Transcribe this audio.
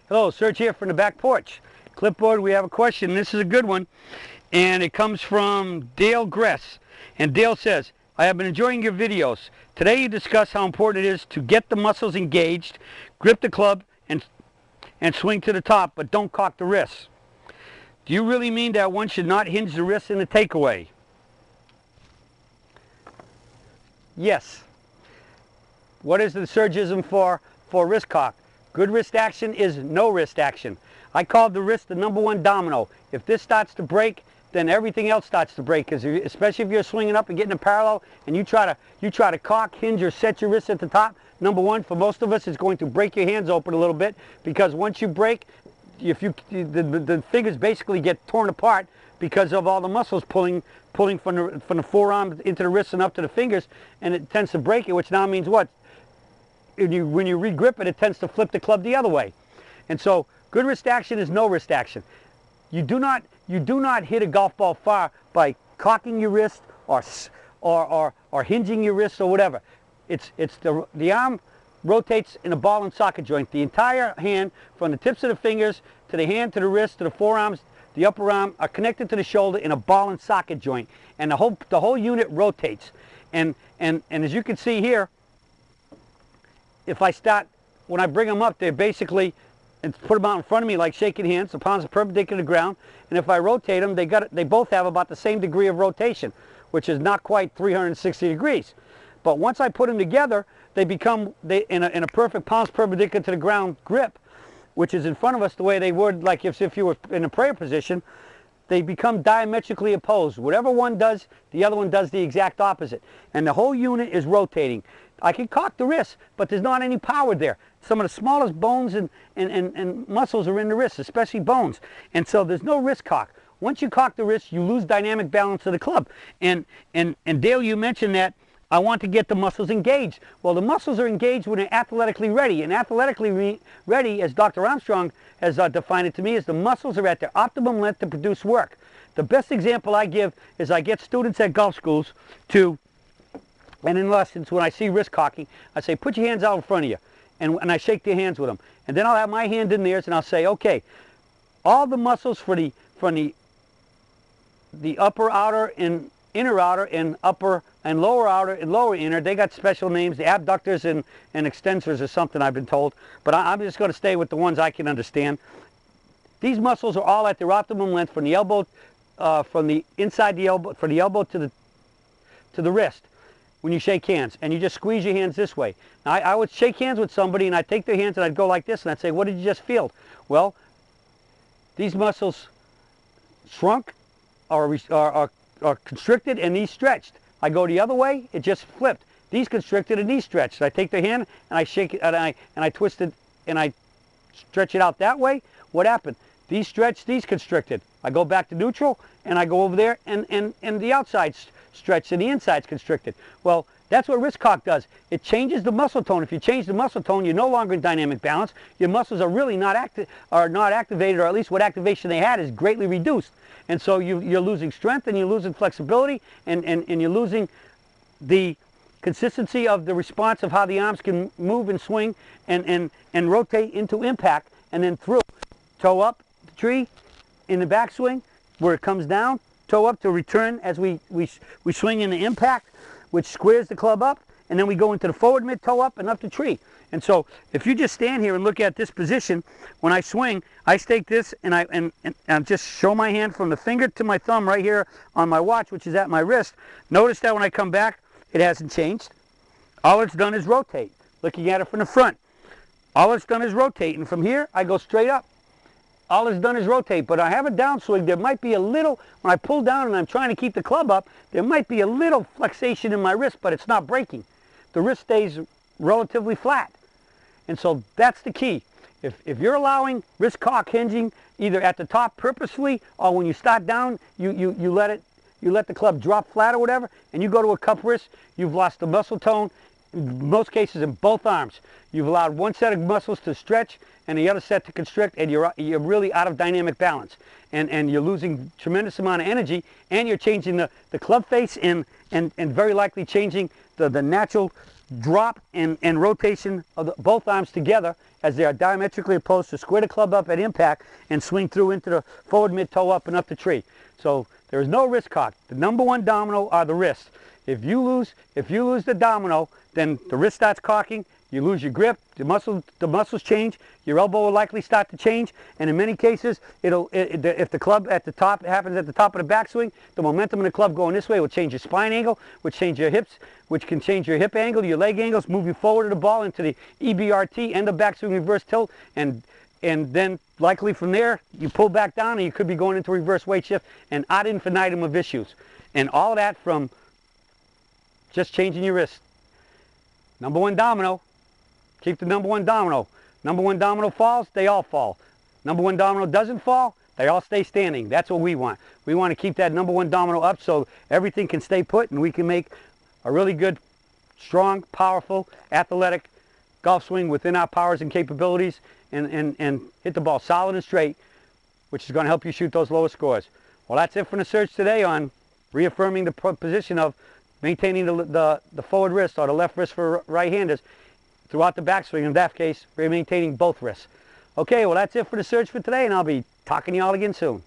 Hello, Serge here from the back porch. Clipboard, we have a question. This is a good one. And it comes from Dale Gress. And Dale says, I have been enjoying your videos. Today you discuss how important it is to get the muscles engaged, grip the club, and swing to the top, but don't cock the wrists. Do you really mean that one should not hinge the wrists in the takeaway? Yes. What is the Sergism for wrist cock? Good wrist action is no wrist action. I call the wrist the #1 domino. If this starts to break, then everything else starts to break. Especially if you're swinging up and getting a parallel, and you try to cock, hinge, or set your wrist at the top. #1 for most of us is going to break your hands open a little bit, because once you break, the fingers basically get torn apart because of all the muscles pulling from the forearm into the wrist and up to the fingers, and it tends to break it, which now means what? When you re-grip it, it tends to flip the club the other way. And so good wrist action is no wrist action. You do not hit a golf ball far by cocking your wrist or hinging your wrist or whatever. The arm rotates in a ball and socket joint. The entire hand, from the tips of the fingers to the hand to the wrist to the forearms, the upper arm, are connected to the shoulder in a ball and socket joint, and the whole unit rotates. And as you can see here, if I start, when I bring them up, they're basically, and put them out in front of me like shaking hands, the palms are perpendicular to the ground, and if I rotate them, they both have about the same degree of rotation, which is not quite 360 degrees. But once I put them together, they become in a perfect palms perpendicular to the ground grip, which is in front of us the way they would, like if you were in a prayer position. They become diametrically opposed. Whatever one does, the other one does the exact opposite. And the whole unit is rotating. I can cock the wrist, but there's not any power there. Some of the smallest bones and muscles are in the wrist, especially bones. And so there's no wrist cock. Once you cock the wrist, you lose dynamic balance of the club. And Dale, you mentioned that I want to get the muscles engaged. Well, the muscles are engaged when they're athletically ready. And athletically ready, as Dr. Armstrong has defined it to me, is the muscles are at their optimum length to produce work. The best example I give is I get students at golf schools and in lessons, when I see wrist cocking, I say, put your hands out in front of you. And I shake their hands with them. And then I'll have my hand in theirs and I'll say, okay, all the muscles from the upper outer and inner outer and upper and lower outer and lower inner, they got special names, the abductors and extensors or something, I've been told. But I'm just going to stay with the ones I can understand. These muscles are all at their optimum length from the elbow, from the inside the elbow, from the elbow to the wrist when you shake hands. And you just squeeze your hands this way. Now, I would shake hands with somebody and I'd take their hands and I'd go like this and I'd say, what did you just feel? Well, these muscles shrunk or constricted and these stretched. I go the other way, it just flipped. These constricted and these stretched. I take the hand and I shake it and I twist it and I stretch it out that way. What happened? These stretched, these constricted. I go back to neutral and I go over there and the outside stretched and the inside's constricted. Well, that's what wrist cock does. It changes the muscle tone. If you change the muscle tone, you're no longer in dynamic balance. Your muscles are really not activated, or at least what activation they had is greatly reduced. And so you're losing strength and you're losing flexibility and you're losing the consistency of the response of how the arms can move and swing and rotate into impact and then through. Toe up the tree in the backswing where it comes down, toe up to return as we swing in the impact, which squares the club up, and then we go into the forward mid, toe up and up the tree. And so if you just stand here and look at this position, when I swing, I stake this and I just show my hand from the finger to my thumb right here on my watch, which is at my wrist. Notice that when I come back, it hasn't changed. All it's done is rotate, looking at it from the front. All it's done is rotate, and from here, I go straight up. All it's done is rotate, but I have a downswing. There might be a little, when I pull down and I'm trying to keep the club up, there might be a little flexation in my wrist, but it's not breaking. The wrist stays relatively flat. And so that's the key. If you're allowing wrist cock hinging either at the top purposefully or when you start down, you let the club drop flat or whatever, and you go to a cup wrist, you've lost the muscle tone, in most cases in both arms. You've allowed one set of muscles to stretch and the other set to constrict, and you're really out of dynamic balance. And you're losing tremendous amount of energy, and you're changing the club face and very likely changing the natural drop and rotation of both arms together as they are diametrically opposed, to square the club up at impact and swing through into the forward mid-toe up and up the tree. So there is no wrist cock. The number one domino are the wrists. If you lose the domino, then the wrist starts cocking, you lose your grip, the muscles change, your elbow will likely start to change, and in many cases, if the club at the top happens at the top of the backswing, the momentum of the club going this way will change your spine angle, which change your hips, which can change your hip angle, your leg angles, move you forward of the ball into the EBRT, end of backswing reverse tilt, and then likely from there, you pull back down and you could be going into reverse weight shift and ad infinitum of issues. And all of that from just changing your wrist. Number one domino. Keep the number one domino. Number one domino falls, they all fall. Number one domino doesn't fall, they all stay standing. That's what we want. We want to keep that number one domino up so everything can stay put and we can make a really good, strong, powerful, athletic golf swing within our powers and capabilities and hit the ball solid and straight, which is going to help you shoot those lower scores. Well, that's it from the search today on reaffirming the position of maintaining the forward wrist or the left wrist for right-handers throughout the backswing. In that case, we're maintaining both wrists. Okay, well that's it for the search for today, and I'll be talking to you all again soon.